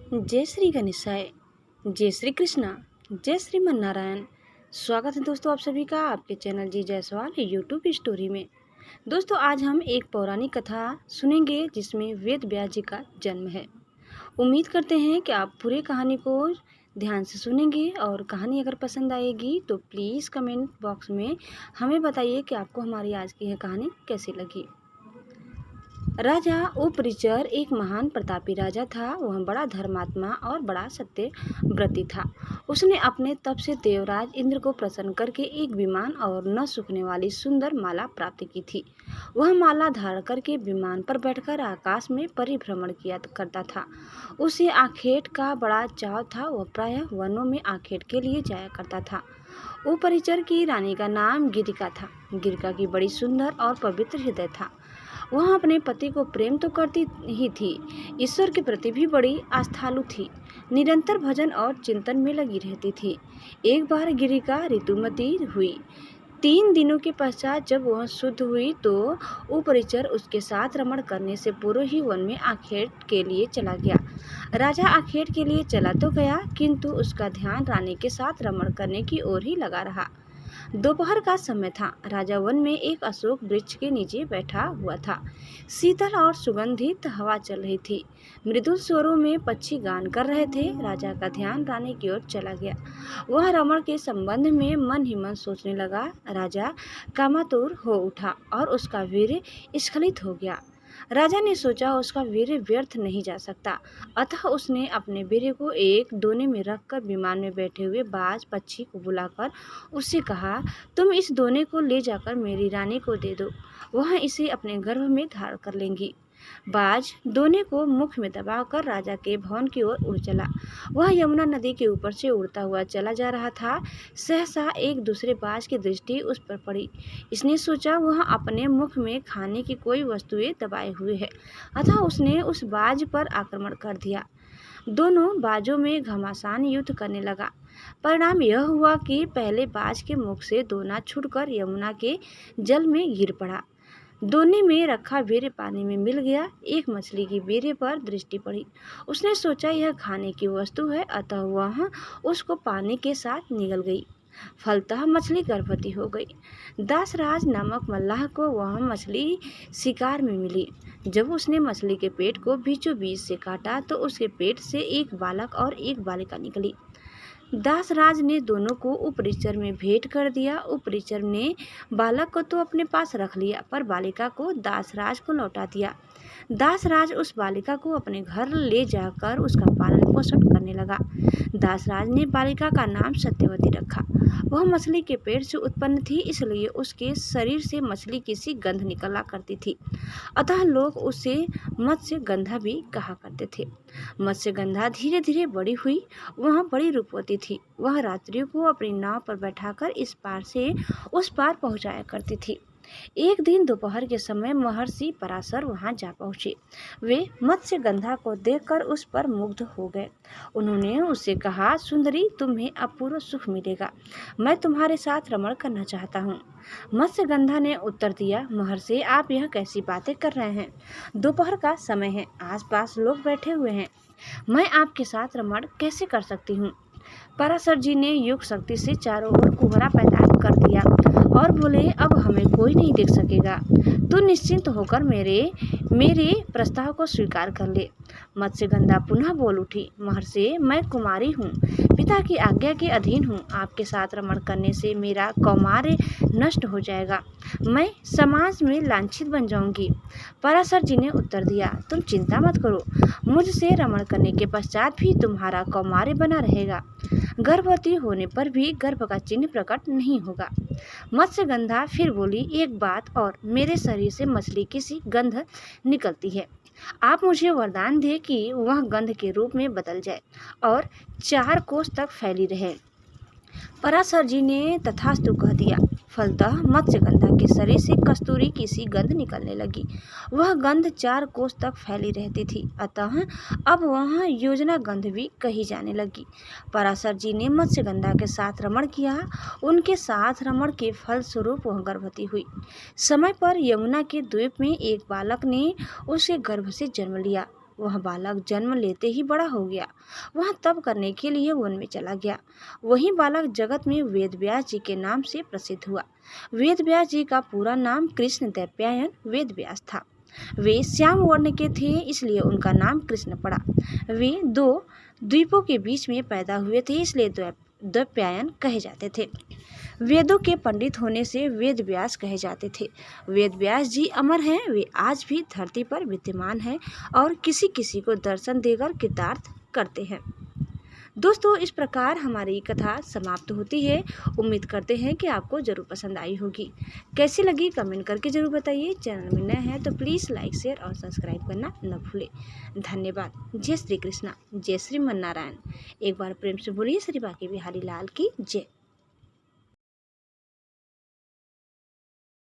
जय श्री गणेशाय, जय श्री कृष्णा, जय श्रीमन नारायण। स्वागत है दोस्तों आप सभी का आपके चैनल जी जायसवाल यूट्यूब स्टोरी में। दोस्तों आज हम एक पौराणिक कथा सुनेंगे जिसमें वेद व्यास जी का जन्म है। उम्मीद करते हैं कि आप पूरे कहानी को ध्यान से सुनेंगे और कहानी अगर पसंद आएगी तो प्लीज़ कमेंट बॉक्स में हमें बताइए कि आपको हमारी आज की यह कहानी कैसी लगी। राजा उपरिचर एक महान प्रतापी राजा था। वह बड़ा धर्मात्मा और बड़ा सत्यव्रती था। उसने अपने तप से देवराज इंद्र को प्रसन्न करके एक विमान और न सूखने वाली सुंदर माला प्राप्त की थी। वह माला धारण करके विमान पर बैठकर आकाश में परिभ्रमण किया करता था। उसे आखेट का बड़ा चाव था। वह प्रायः वनों में आखेट के लिए जाया करता था। उपरिचर की रानी का नाम गिरिका था। गिरिका की बड़ी सुंदर और पवित्र हृदय था। वह अपने पति को प्रेम तो करती ही थी, ईश्वर के प्रति भी बड़ी आस्थालु थी। निरंतर भजन और चिंतन में लगी रहती थी। एक बार गिरिका ऋतुमती हुई। 3 दिनों के पश्चात जब वह शुद्ध हुई तो उपरिचर उसके साथ रमण करने से पूर्व ही वन में आखेट के लिए चला गया। राजा आखेट के लिए चला तो गया किंतु उसका ध्यान रानी के साथ रमण करने की ओर ही लगा रहा। दोपहर का समय था। राजा वन में एक अशोक वृक्ष के नीचे बैठा हुआ था। शीतल और सुगंधित हवा चल रही थी। मृदुल स्वरों में पक्षी गान कर रहे थे। राजा का ध्यान रानी की ओर चला गया। वह रमण के संबंध में मन ही मन सोचने लगा। राजा कामातुर हो उठा और उसका वीर्य स्खलित हो गया। राजा ने सोचा उसका वीर्य व्यर्थ नहीं जा सकता, अतः उसने अपने वीर्य को एक दोने में रखकर विमान में बैठे हुए बाज पक्षी को बुलाकर उससे कहा, तुम इस दोने को ले जाकर मेरी रानी को दे दो, वह इसे अपने गर्भ में धारण कर लेंगी। बाज दोने को मुख में दबाकर राजा के भवन की ओर उड़ चला। वह यमुना नदी के ऊपर से उड़ता हुआ चला जा रहा था। सहसा एक दूसरे बाज की दृष्टि उस पर पड़ी। इसने सोचा वह अपने मुख में खाने की कोई वस्तुएं दबाए हुए है, अतः उसने उस बाज पर आक्रमण कर दिया। दोनों बाजों में घमासान युद्ध करने लगा। परिणाम यह हुआ कि पहले बाज के मुख से दोना छूटकर यमुना के जल में गिर पड़ा। दोने में रखा वीर्य पानी में मिल गया। एक मछली की वीर्य पर दृष्टि पड़ी। उसने सोचा यह खाने की वस्तु है, अतः वह उसको पानी के साथ निगल गई। फलतः मछली गर्भवती हो गई। दासराज नामक मल्लाह को वह मछली शिकार में मिली। जब उसने मछली के पेट को बीचों बीच से काटा तो उसके पेट से एक बालक और एक बालिका निकली। दासराज ने दोनों को उपरिचर में भेंट कर दिया। उपरिचर ने बालक को तो अपने पास रख लिया पर बालिका को दासराज को लौटा दिया। दासराज उस बालिका को अपने घर ले जाकर उसका पालन पोषण करने लगा। दासराज ने बालिका का नाम सत्यवती रखा। वह मछली के पेट से उत्पन्न थी, इसलिए उसके शरीर से मछली की सी गंध निकला करती थी, अतः लोग उसे मत्स्य गंधा भी कहा करते थे। मत्स्य गंधा धीरे धीरे बड़ी हुई। वह बड़ी रूपवती थी। वह रात्रियों को अपनी नाव पर बैठाकर इस पार से उस पार पहुंचाया करती थी। एक दिन दोपहर के समय महर्षि पराशर वहां जा पहुंचे। वे मत्स्य गंधा को देखकर उस पर मुग्ध हो गए। उन्होंने उससे कहा, सुंदरी, तुम्हें अपूर्व सुख मिलेगा, मैं तुम्हारे साथ रमण करना चाहता हूँ। मत्स्य गंधा ने उत्तर दिया, महर्षि, आप यह कैसी बातें कर रहे हैं? दोपहर का समय है, आसपास लोग बैठे हुए हैं, मैं आपके साथ रमण कैसे कर सकती हूँ? पराशर जी ने योग शक्ति से चारों ओर कोहरा पैदा कर दिया और बोले, अब हमें कोई नहीं देख सकेगा। तू निश्चिंत होकर मेरे प्रस्ताव को स्वीकार कर ले। मत्स्यगंधा पुनः बोल उठी, महर्षि, मैं कुमारी हूँ, पिता की आज्ञा के अधीन हूँ। आपके साथ रमण करने से मेरा कौमार्य नष्ट हो जाएगा, मैं समाज में लांछित बन जाऊंगी। पराशर जी ने उत्तर दिया, तुम चिंता मत करो, मुझसे रमण करने के पश्चात भी तुम्हारा कौमार्य बना रहेगा। गर्भवती होने पर भी गर्भ का चिन्ह प्रकट नहीं होगा। मत्स्यगंधा फिर बोली, एक बात और, मेरे शरीर से मछली की सी गंध निकलती है, आप मुझे वरदान दे कि वह गंध के रूप में बदल जाए और 4 कोस तक फैली रहे। पराशर जी ने तथास्तु कह दिया। फलतः मत्स्यगंधा के शरीर से कस्तूरी की सी गंध निकलने लगी। वह गंध 4 कोस तक फैली रहती थी, अतः अब वह योजना गंध भी कही जाने लगी। पराशर जी ने मत्स्यगंधा के साथ रमण किया। उनके साथ रमण के फल स्वरूप वह गर्भवती हुई। समय पर यमुना के द्वीप में एक बालक ने उसके गर्भ से जन्म लिया। वह बालक जन्म लेते ही बड़ा हो गया। वह तप करने के लिए वन में चला गया। वही बालक जगत में वेद व्यास जी के नाम से प्रसिद्ध हुआ। वेद व्यास जी का पूरा नाम कृष्ण द्वैपायन वेद व्यास था। वे श्याम वर्ण के थे, इसलिए उनका नाम कृष्ण पड़ा। वे दो द्वीपों के बीच में पैदा हुए थे, इसलिए द्वैपायन कहे जाते थे। वेदों के पंडित होने से वेद व्यास कहे जाते थे। वेद व्यास जी अमर हैं, वे आज भी धरती पर विद्यमान हैं और किसी किसी को दर्शन देकर कृतार्थ करते हैं। दोस्तों, इस प्रकार हमारी कथा समाप्त होती है। उम्मीद करते हैं कि आपको ज़रूर पसंद आई होगी। कैसी लगी कमेंट करके ज़रूर बताइए। चैनल में नए हैं तो प्लीज़ लाइक शेयर और सब्सक्राइब करना न भूलें। धन्यवाद। जय श्री कृष्णा, जय श्री मन नारायण। एक बार प्रेम से बोलिए श्री बांके बिहारी लाल की जय।